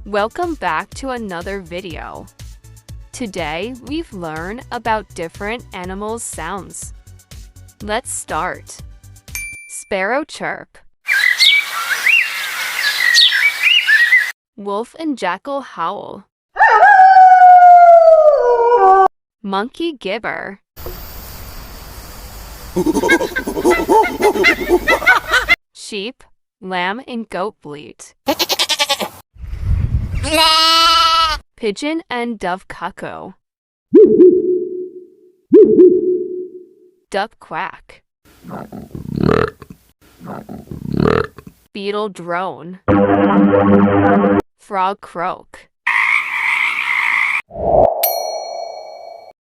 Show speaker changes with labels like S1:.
S1: Welcome back to another video. Today, we've learned about different animals' sounds. Let's start. Sparrow chirp. Wolf and jackal howl. Monkey gibber. Sheep, lamb, and goat bleat. Pigeon and dove cuckoo. Duck quack. Beetle drone. Frog croak.